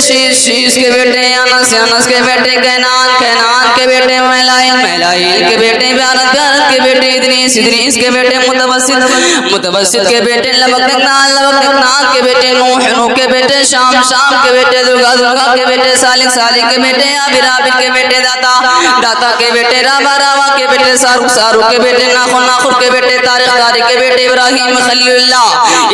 شیش، شیش کے بیٹے انس، انس کے بیٹے کینان، کینان کے بیٹے میلائیل، میلائیل کے بیٹے بیارت، بیارت کے بیٹے ادریس، ادریس کے بیٹے متوسط، متوسط کے بیٹے لبکنان، لبکنان کے بیٹے نوح، نوح کے بیٹے شام، شام کے بیٹے ذلقا، ذلقا کے بیٹے صالح، صالح کے بیٹے عابر، عابر کے بیٹے داتا، داتا کے بیٹے راوا، راوا کے بیٹے ساروق، ساروق کے بیٹے ناخن، ناخن کے بیٹے طارق، طارق کے بیٹے ابراہیم خلیل اللہ،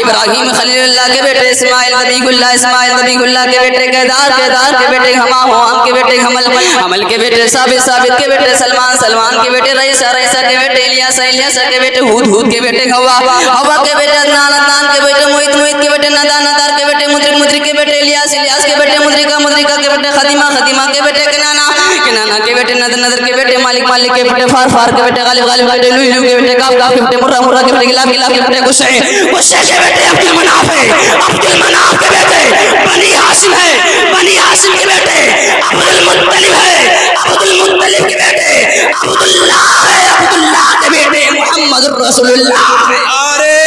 ابراہیم خلیل اللہ کے بیٹے اسماعیل ذبیح اللہ، اسماعیل ذبیح اللہ کے بیٹے کیدار، کیدار کے بیٹے ہما، ہم کے بیٹے حمل، حمل کے بیٹے ثابت، ثابت کے بیٹے سلمان، سلمان کے بیٹے رئیسہ، رئیسہ کے بیٹے الیاس، الیاس کے بیٹے ہود، ہود کے بیٹے ہوا، ہوا کے بیٹے عدنان، عدنان کے بیٹے محیط، محیط کے بیٹے ندار، ندار کے بیٹے مدرک، مدرک کے بیٹے الیاس، الیاس کے بیٹے مدرکہ، مدرکہ کے بیٹے خدیمہ، خدیمہ کے بیٹے کنانا، کنانا کے بیٹے نظر، نظر کے بیٹے مالک، مالک کے بیٹے فار، فار کے بیٹے غالب، غالب کے بیٹے لوئی، لوئی کے بیٹے کاف، کاف کے بیٹے مرہ، مرہ کے بیٹے غلاف، غلاف کے بیٹے غشے، غشے کے بیٹے عبد المناف ہے، عبد المناف کے بیٹے بنی ہاشم ہے، بنی ہاشم کے بیٹے عبد المطلب ہے، عبد المطلب کے بیٹے عبداللہ ہے، عبداللہ کے بیٹے محمد رسول اللہ ہے۔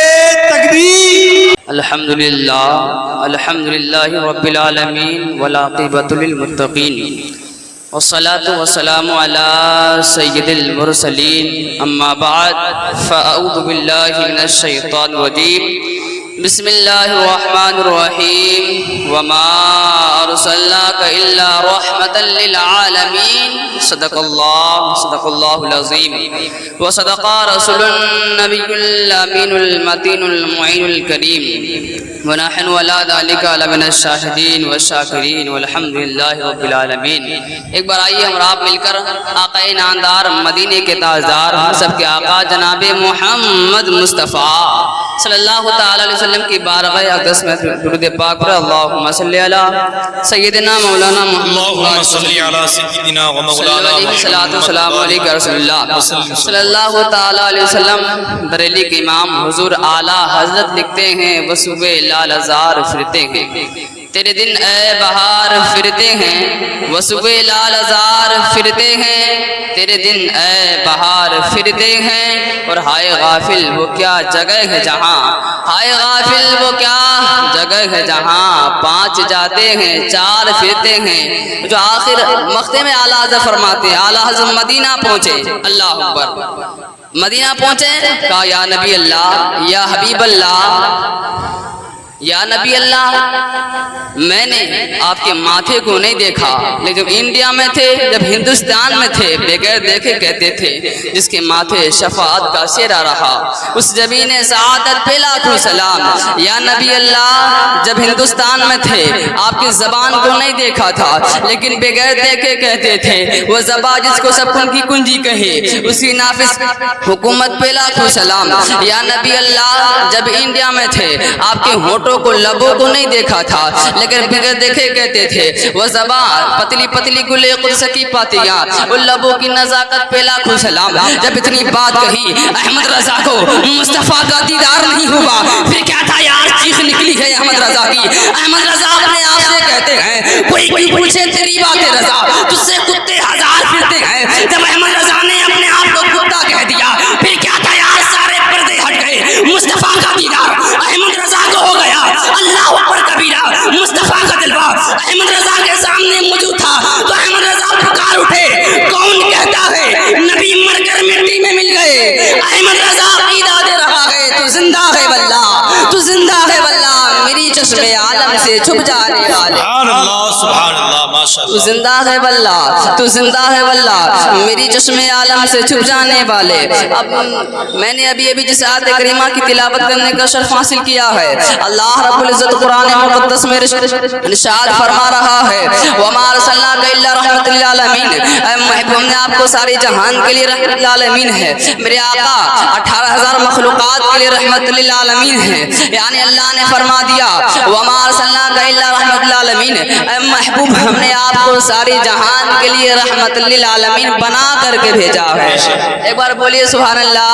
الحمدللہ، الحمدللہ رب العالمین والعاقبۃ للمتقین، والصلاة والسلام على سید المرسلین، اما بعد فاعوذ باللہ من الشیطان الرجیم، بسم اللہ الرحمن الرحیم، وما ارسلناک الا رحمتا للعالمین، صدق اللہ العظیم، وصدق رسول النبی الامین المتین المعین الکریم، ونحن ولا ذلك لمن الشاہدین والشاکرین والحمد للہ رب العالمین۔ ایک بار آئیے ہم آپ مل کر آقا نامدار، مدینے کے تاجدار، ہم سب کے آقا جناب محمد مصطفیٰ صلی اللہ تعالی علیہ وسلم کی بارگاہ اقدس میں درود پاک پر اللہم صلی علی سیدنا مولانا محمد، اللہم صلی علی سیدنا و مولانا محمد، السلام علیکم رسول اللہ صلی اللہ تعالی علیہ وسلم۔ بریلی کے امام حضور اعلیٰ حضرت لکھتے ہیں وصوبے لال ازار فرتے ہیں، تیرے دن اے بہار فرتے ہیں، وصوبے لال ازار فرتے ہیں، تیرے دن اے بہار فرتے ہیں، اور ہائے غافل وہ کیا جگہ ہے جہاں، ہائے غافل وہ کیا جگہ ہے جہاں، پانچ جاتے ہیں چار پھرتے ہیں۔ جو آخر مقطع میں اعلیٰ حضرت فرماتے ہیں، اعلیٰ حضرت مدینہ پہنچے، اللہ اکبر، مدینہ پہنچے، کہا یا نبی اللہ، یا حبیب اللہ، یا نبی اللہ، میں نے آپ کے ماتھے کو نہیں دیکھا، لیکن جب انڈیا میں تھے، جب ہندوستان میں تھے، بغیر دیکھے کہتے تھے جس کے ماتھے شفاعت کا سیرا رہا، اس جبین سعادت پہ لاکھوں سلام۔ یا نبی اللہ، جب ہندوستان میں تھے آپ کی زبان کو نہیں دیکھا تھا، لیکن بغیر دیکھے کہتے تھے، وہ زبان جس کو سب ان کی کنجی کہے، اس کی نافذ حکومت پہ لاکھوں سلام۔ یا نبی اللہ، جب انڈیا میں تھے آپ کے ہونٹوں کو، لبوں کو نہیں دیکھا تھا، لیکن بغیر دیکھے کہتے تھے، وہ زبان پتلی پتلی گلے قدس کی پاتیاں، ان لبوں کی نزاکت پہ لاکھوں سلام۔ جب اتنی بات کہی احمد رضا کو مصطفیٰ کا دیدار نہیں ہوا، پھر کیا تھا یار، چیخ نکلی ہے احمد رضا کی۔ احمد رضا اپنے آپ سے کہتے ہیں، کوئی کیوں پوچھے تیری بات رضا، تجھ سے کتے ہزار پھرتے ہیں۔ جب احمد رضا نے اپنے آپ کو کتا کہہ دیا، پھر کیا تھا یار، سارے پردے ہٹ گئے، مصطفیٰ کا دیدار احمد رضا کو ہو گیا، اللہ اکبر کبیرہ، مصطفیٰ کا جلوہ احمد رضا کے سامنے موجود تھا، تو احمد رضا پکار اٹھے، کون کہتا ہے نبی مر کر مٹی میں مل گئے، احمد رضا عقیدہ دے رہا ہے، تو زندہ ہے واللہ، تو زندہ ہے واللہ، میری چشم عالم سے چھپ جانے والے، سبحان اللہ، سبحان اللہ، ماشاءاللہ، تو زندہ ہے واللہ، تو زندہ ہے واللہ، میری چشم عالم سے چھپ جانے والے۔ اب میں نے ابھی جس آیت کریمہ کی تلاوت کرنے کا شرف حاصل کیا ہے، اللہ رب العزت قرآن مقدس میں ارشاد فرما رہا ہے، وَمَا أَرْسَلْنَاكَ إِلَّا رَحْمَةً لِّلْعَالَمِينَ، اے محبوب، ہم نے آپ کو سارے جہان کے لیے رحمت للعالمین ہے، میرے آقا 18,000 مخلوقات کے لیے رحمت للعالمین ہے، یعنی اللہ نے فرما دیا وَمَا أَرْسَلْنَاكَ إِلَّا رَحْمَةً لِّلْعَالَمِينَ، اے محبوب، ہم نے آپ کو سارے جہان کے لیے رحمت للعالمین بنا کر کے بھیجا ہے۔ ایک بار بولیے سبحان اللہ،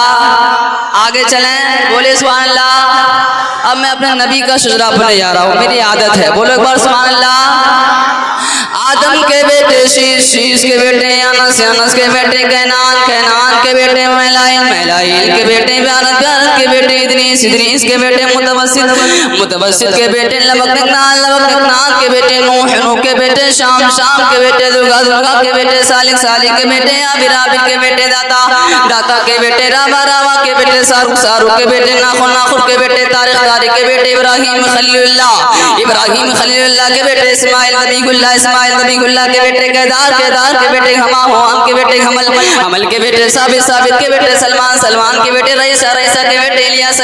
آگے چلیں، بولیے سبحان اللہ۔ اب میں اپنے نبی کا شجرا پڑھنے جا رہا ہوں، میری عادت ہے، بولو ایک بار سبحان اللہ۔ آدم کے بیٹے شیش، شیش کے بیٹے انس، انس کے بیٹے کینان، کینان کے بیٹے میلائیل، میلائیل کے بیٹے بیارت، بیارت کے بیٹے ادریس، ادریس کے بیٹے متوسط، متوسط کے بیٹے لبکنان، لبکنان کے بیٹے نوح، نوح کے بیٹے شام کے بیٹے ذوالغا کے بیٹے سالک کے بیٹے عابد کے بیٹے داتا کے بیٹے راوا کے بیٹے سارو کے بیٹے ناخن کے بیٹے طارق کے بیٹے ابراہیم خلیل اللہ کے بیٹے اسماعیل نبی اللہ کے بیٹے کیدار کے بیٹے ہم کے بیٹے حمل کے بیٹے ثابت کے بیٹے سلمان کے بیٹے رئیسہ کے بیٹے الیاس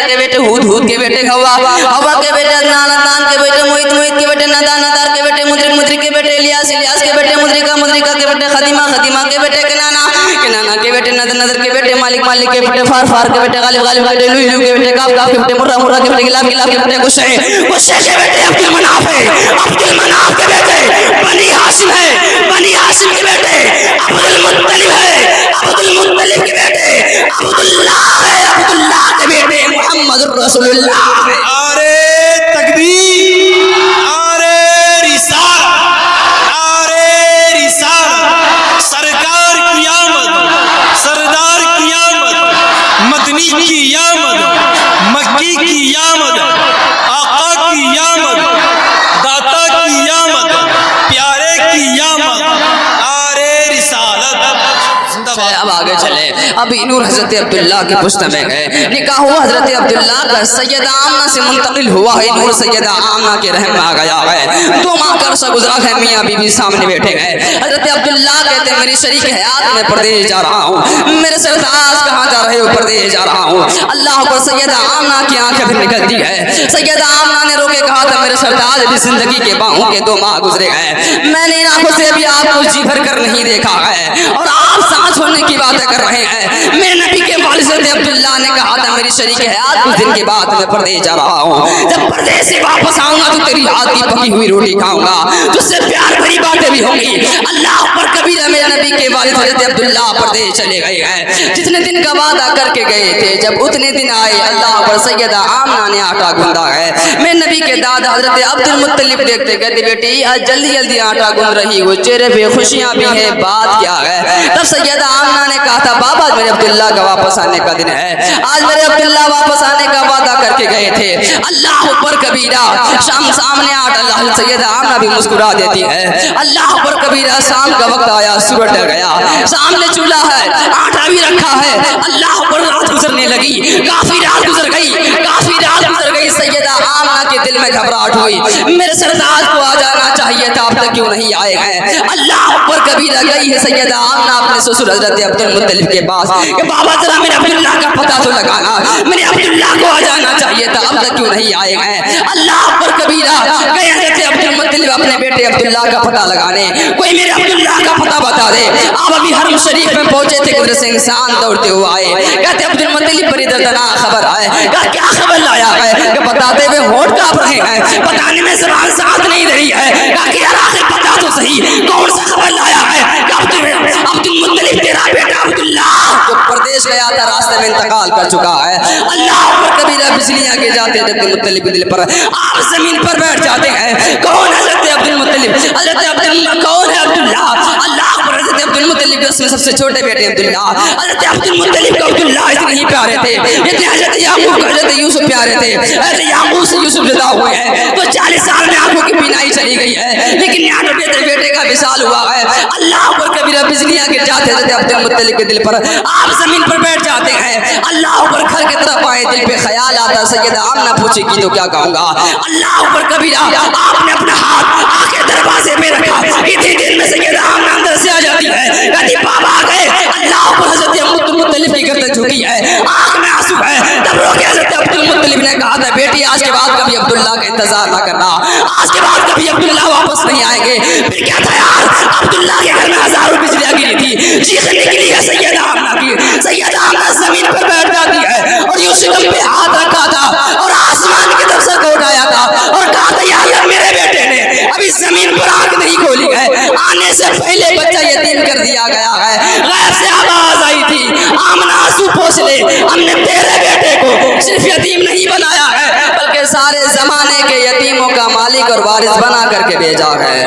کے بیٹے ہود کے بیٹے ہوا کے بیٹے عدنان کے بیٹے محیط کے بیٹے ندار کے بیٹے مدرک کے بیٹے الیاس کے بیٹے مدرکہ کے بیٹے خدیمہ کے بیٹے کنانا کے بیٹے نظر کے بیٹے مالک کے بیٹے فار کے بیٹے غالب کے بیٹے لولو کے بیٹے کاف کے بیٹے مرہ کے بیٹے گلاب کے بیٹے گشے کے بیٹے عبدالمناف کے بیٹے بنی ہاشم کے بیٹے عبدالمطلب کے بیٹے عبداللہ کے بیٹے محمد رسول اللہ آرے تکبیر، آرے رسالہ، سرکار کی آمد، سردار کی آمد، مدنی کی آمد، مکی کی آمد، آقا کی آمد، داتا کی آمد، پیارے کی آمد، آرے رسالت۔ اب آگے چلے، ابھی نور حضرت عبداللہ کے پشت میں گئے، نکاح ہوا حضرت عبداللہ کا سیدہ آمنہ سے منتقل ہوا ہے، نور سیدہ آمنہ کے رحم میں آ گیا ہے، 2 ماہ کا عرصہ گزرا ہے، میاں بی بی سامنے بیٹھے گئے، حضرت عبداللہ کہتے ہیں میری شریک حیات میں پردیس جا رہا ہوں، میرے سرتاز کہاں جا رہے ہو؟ پردیس جا رہا ہوں۔ اللہ پر سیدہ آمنہ کی آنکھیں پھر نکلتی ہے، سیدہ آمنہ نے روکے کہا تھا میرے سرتاز ابھی زندگی کے باہوں کے 2 ماہ گزرے گئے، میں نے ان آنکھوں سے ابھی آپ کو جی بھر کر نہیں دیکھا ہے اور آپ سانس چھوڑنے کی باتیں کر رہے ہیں۔ میرے نبی کے والد عبداللہ نے کہا تھا میری شریک حیات کچھ دن کے بعد میں پردیس جا رہا ہوں، جب پردیس سے واپس آؤں گا تو تیری ہاتھ کی پکی ہوئی روٹی کھاؤں گا، تجھ سے پیار بھری باتیں بھی ہوں گی۔ اللہ پر کبیرہ میرے نبی کے والد حضرت عبداللہ پردیس چلے گئے ہیں، جتنے دن کا وعدہ کر کے گئے تھے جب اتنے دن آئے، اللہ پر سیدہ آمنہ نے آٹا گوندھا ہے۔ میرے نبی کے دادا حضرت عبدالمطلب دیکھتے کہتے بیٹی آج جلدی آٹا گوندھ رہی ہو، چہرے پہ خوشیاں بھی ہیں، بات کیا ہے؟ تب سیدہ آمنہ نے کہا تھا بابا میرے عبداللہ کا واپس آنے کا دن ہے، آج میرے عبداللہ واپس آنے کا وعدہ کر کے گئے تھے۔ اللہ پر کبیرہ شام سامنے آٹا، اللہ سیدہ آمنہ بھی مسکرا دیتی ہے، اللہ پر کبیرہ شام کا وقت آیا، سورج ڈر گیا، سامنے چولہا ہے، آٹا بھی رکھا ہے، اللہ پر رات گزرنے لگی، کافی رات گزر گئی، سیدہ آمنہ کے دل میں گھبراہٹ ہوئی، میرے سردار کو آ جانا چاہیے تھا، اب تک کیوں نہیں آئے ہیں؟ اللہ پر کبیرہ گئی ہے سیدہ آمنہ اپنے سسر حضرت عبدالمطلب کے پاس کہ بابا ذرا میرے عبداللہ کا پتہ تو لگانا، میرے عبداللہ کو آ جانا چاہیے تھا، اب تک کیوں نہیں آئے ہیں؟ اللہ پر کبیرہ گئے حضرت عبدالمطلب اپنے بیٹے عبداللہ کا پتہ لگانے، کوئی میرے عبداللہ کا پتہ بتا دے۔ آپ ابھی حرم شریف میں پہنچے تھے، قدرت سے انسان دوڑتے ہوئے آئے، کہتے عبدالمطلب بڑی دردناک خبر آئے، کہا کیا خبر لایا ہے؟ کہ بتاتے ہوئے ہونٹ کانپ رہے ہیں، بتانے میں زبان ساتھ نہیں رہی ہے، کہا کہ یار آخر بتا تو صحیح کون سا خبر لایا ہے؟ کہ عبدالمطلب تیرا بیٹا عبداللہ جو پردیس گیا تھا راستے میں انتقال کر چکا ہے۔ اللہ پر کبیرہ بجلیاں کے جاتے ہیں عبدالمطلب کے دل پر، آپ زمین پر بیٹھ جاتے ہیں، کون حضرت عبدالمطلب؟ کون ہے عبداللہ؟ اللہ پر حضرت عبدالمطلب اس میں سب سے چھوٹے بیٹے عبداللہ، حضرت عبدالمطلب کو عبداللہ اتنے ہی پیارے تھے، اتنے حضرت یعقوب کو حضرت یوسف پیارے تھے، حضرت یعقوب سے یوسف جدا ہوئے ہیں تو 40 سال میں آنکھوں کی بینائی چلی گئی ہے، لیکن یہاں بیٹے کا وصال ہوا ہے۔ اللہ پر کبیرہ بجلیاں گر جاتے حضرت عبدالمطلب کے دل پر، آپ زمین پر بیٹھ جاتے ہیں، اللہ پر گھر کی طرف آئے، دل پہ خیال آتا سیدہ آمنہ پوچھے گی تو کیا کہوں گا؟ اللہ پر کبیرہ آپ نے اپنا ہاتھ آنکھ کے دروازے میں رکھا، اتنی دیر میں سیدہ آمنہ اندر سے آ جاتی ہے، کہتی بابا آ گئے۔ اللہ پر حضرت عبدالمطلب کی گردن جھکی ہے، آنکھ میں آنسو ہے، تب روکے حضرت عبدالمطلب نے کہا تھا بیٹی آج کے بعد کبھی عبداللہ کا انتظار نہ کرنا، آج کے بعد کبھی عبداللہ واپس نہیں آئیں گے۔ پھر کیا تھا یار، عبداللہ کے گھر میں ہزاروں بجلیاں گری تھی، چیخنے کے لیے سیدہ آمنہ کی، سیدہ آمنہ زمین پر بیٹھ جاتی ہے اور یوسف پہ ہاتھ رکھا تھا اور آسمان کی طرف سر کو اٹھایا تھا اور کہا تھا یا اللہ میرے بیٹے نے ابھی زمین پر آنکھ نہیں کھولی ہے، آنے سے پہلے بچہ یتیم کر دیا گیا ہے۔ غیب سے آواز آئی تھی آمنہ آنسو پوچھ لے، ہم نے تیرے بیٹے کو صرف یتیم نہیں بنایا ہے بلکہ سارے زمانے کے یتیموں کا مالک اور وارث بنا کر کے بھیجا ہے۔